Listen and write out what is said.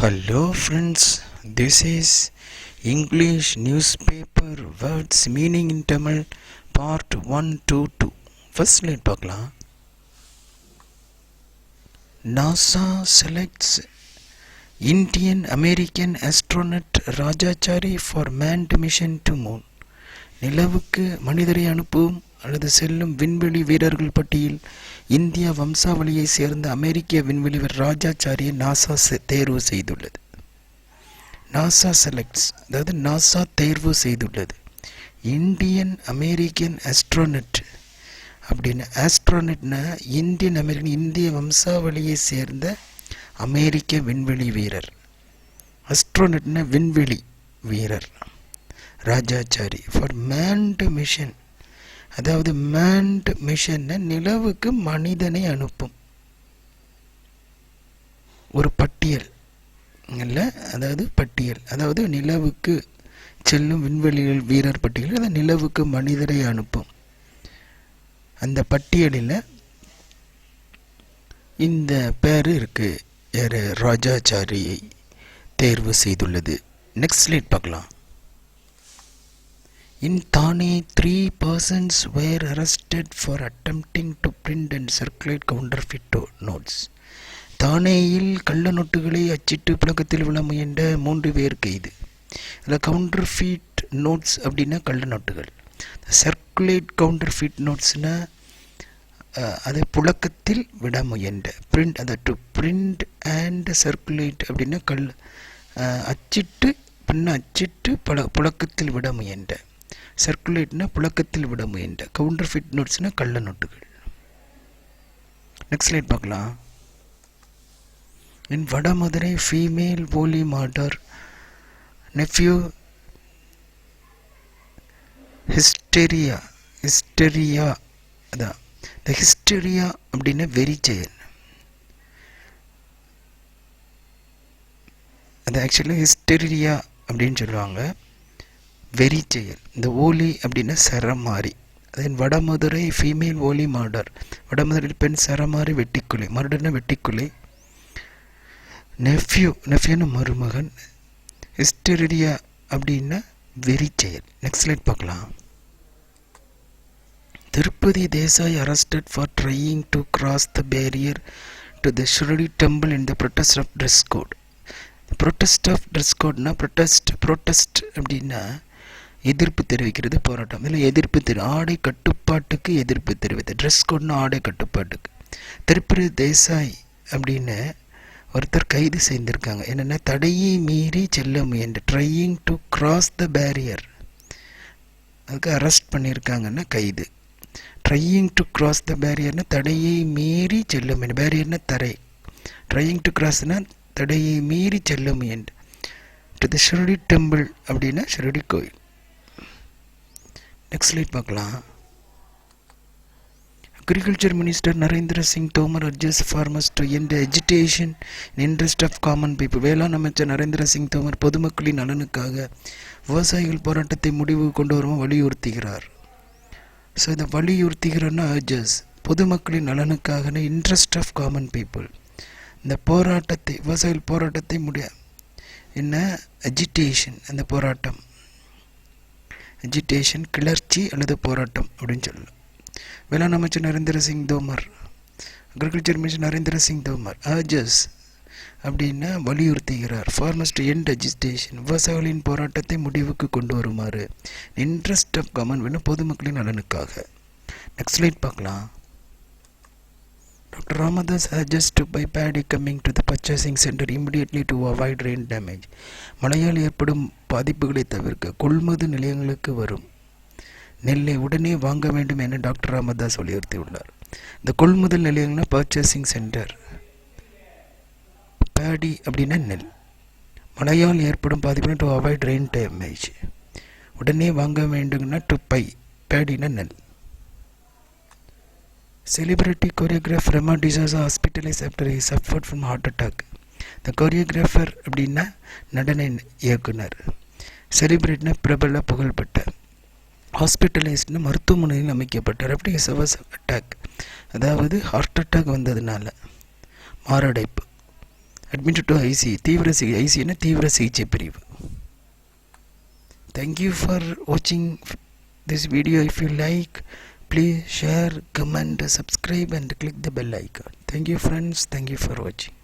Hello friends, this is English newspaper words meaning in Tamil part 122. First slide பார்க்கலாம். NASA selects Indian American astronaut Rajachari for manned mission to moon. நிலவுக்கு மனிதரை அனுப்பும் அல்லது செல்லும் விண்வெளி வீரர்கள் பட்டியல் இந்திய வம்சாவளியை சேர்ந்த அமெரிக்க விண்வெளி வீரர் ராஜாச்சாரியை நாசா தேர்வு செய்துள்ளது. நாசா செலக்ட்ஸ், அதாவது நாசா தேர்வு செய்துள்ளது. இந்தியன் அமெரிக்கன் ஆஸ்ட்ரோனட் அப்படின்னு, ஆஸ்ட்ரோனட்னா இந்தியன் அமெரிக்கன், இந்திய வம்சாவளியை சேர்ந்த அமெரிக்க விண்வெளி வீரர். ஆஸ்ட்ரோனட்னா விண்வெளி வீரர் ராஜாச்சாரி ஃபார் மேன்டு மிஷன், அதாவது மேன்டு மிஷன் நிலவுக்கு மனிதனை அனுப்பும் ஒரு பட்டியல் இல்லை, அதாவது பட்டியல், அதாவது நிலவுக்கு செல்லும் விண்வெளிகள் வீரர் பட்டியல், அதாவது நிலவுக்கு மனிதரை அனுப்பும் அந்த பட்டியலில் இந்த பேர் இருக்கு, யார், ராஜாச்சாரியை தேர்வு செய்துள்ளது. நெக்ஸ்ட் ஸ்லைட் பார்க்கலாம். In Thane, 3 persons were arrested for attempting to print and circulate counterfeit notes. தானேயில் கள்ள நோட்டுகளை அச்சிட்டு புழக்கத்தில் விட முயன்ற 3 பேர் கைது. இதில் கவுண்டர்ஃபீட் நோட்ஸ் அப்படின்னா கள்ள நோட்டுகள், சர்க்குலேட் கவுண்டர்ஃபீட் நோட்ஸ்னால் அதை புழக்கத்தில் விட முயன்ற, பிரிண்ட், அதை டு பிரிண்ட் அண்ட் சர்க்குலேட் அப்படின்னா அச்சிட்டு அச்சிட்டு புழக்கத்தில் விட முயன்ற, சர்க்குலேட்னா புழக்கத்தில் விட முயன்ற, கவுண்டர்ஃபிட் நோட்ஸ்னா கள்ள நோட்டுகள். நெக்ஸ்ட் ஸ்லைட் பார்க்கலாம். இன் வடமதுரை ஃபீமேல் போலி மர்டர், நெஃப்யூ ஹிஸ்டெரியா அதான் இந்த ஹிஸ்டெரியா அப்படின்னா வெறி செயல், அது ஆக்சுவலாக ஹிஸ்டெரியா அப்படின்னு சொல்லுவாங்க, வெறி செயல். இந்த ஓலி அப்படின்னா சரமாரி. அதன் வடமதுரை ஃபீமேல் ஓலி மர்டர், வடமதுரை பெண் சரமாரி வெட்டிக்குலை, மர்டர்னா வெட்டிக்குலை. நெஃப்யூன்னு மருமகன், ஹிஸ்டெரியா அப்படின்னா வெறி செயல். நெக்ஸ்ட் ஸ்லைட் பார்க்கலாம். Tirupati Desai arrested for trying to cross the barrier to the Shirdi temple in the protest of dress code. protest of dress codeனா protest அப்படின்னா எதிர்ப்பு தெரிவிக்கிறது, போராட்டம். இதில் எதிர்ப்பு ஆடை கட்டுப்பாட்டுக்கு எதிர்ப்பு தெரிவித்து, ட்ரெஸ் கோட்னா ஆடை கட்டுப்பாட்டுக்கு. திருப்பதி தேசாய் அப்படின்னு ஒருத்தர் கைது செய்திருக்காங்க. என்னென்னா தடையை மீறி செல்ல முயன்ற, trying to cross the barrier, அதுக்கு அரெஸ்ட் பண்ணியிருக்காங்கன்னா கைது. ட்ரையிங் டு கிராஸ் த பேரியர்னா தடையை மீறி செல்ல முயன்ற, பேரியர்னா தடை, ட்ரையிங் டு கிராஸ்னா தடையை மீறி செல்ல முயன்ற. டு த ஷிரடி டெம்பிள் அப்படின்னா ஷிரடி கோயில். நெக்ஸ்ட் ஸ்லைட் பார்க்கலாம். Agriculture minister Narendra Singh Tomar urges farmers to end agitation in interest of common people. வேளாண் அமைச்சர் நரேந்திர சிங் தோமர் பொதுமக்களின் நலனுக்காக விவசாயிகள் போராட்டத்தை முடிவு கொண்டு வரும் வலியுறுத்துகிறார். ஸோ இதை வலியுறுத்துகிறன்னா அர்ஜஸ், பொதுமக்களின் நலனுக்காக, இன்ட்ரெஸ்ட் ஆஃப் காமன் பீப்புள். இந்த போராட்டத்தை, விவசாயிகள் போராட்டத்தை என்ன அஜிடேஷன், அந்த போராட்டம், அஜிடேஷன் கிளர்ச்சி அல்லது போராட்டம் அப்படின்னு சொல்லலாம். வேளாண் அமைச்சர் Narendra Singh Tomar, agriculture minister Narendra Singh Tomar urges அப்படின்னா வலியுறுத்துகிறார். ஃபார்மர்ஸ் டு எண்ட் அஜிடேஷன், விவசாயிகளின் போராட்டத்தை முடிவுக்கு கொண்டு வருமாறு, இன்ட்ரெஸ்ட் ஆஃப் காமன் வேணும், பொதுமக்களின் நலனுக்காக. நெக்ஸ்ட் ஸ்லைட் பார்க்கலாம். Dr. Ramadas suggests to buy paddy coming to the purchasing center immediately to avoid rain damage. மழையால் ஏற்படும் பாதிப்புகளை தவிர்க்க கொள்முதல் நிலையங்களுக்கு வரும் நெல்லை உடனே வாங்க வேண்டும் என டாக்டர் ராமதாஸ் வலியுறுத்தியுள்ளார். இந்த கொள்முதல் நிலையங்கள்னா பர்ச்சேசிங் சென்டர், பேடி அப்படின்னா நெல், மழையால் ஏற்படும் பாதிப்புனா டு அவாய்ட் ரெயின் டேமேஜ், உடனே வாங்க வேண்டும்னா டு பை, பேடினா நெல். Celebrity choreographer Rema D'Souza hospitalized after he suffered from heart attack. The choreographer அப்படின்னா நடன இயக்குனர், செலிபிரிட்டினா பிரபல புகழ்பெற்ற, ஹாஸ்பிட்டலைஸ்ட்னு மருத்துவமனையில் அமைக்கப்பட்டார். அப்படி சவஸ் அட்டாக், அதாவது ஹார்ட் அட்டாக் வந்ததுனால மாரடைப்பு, admitted to ICU. ICU னா தீவிர சிகிச்சை பிரிவு. Thank you for watching this video. If you like, please share, comment, subscribe and click the bell icon. Thank you friends. Thank you for watching.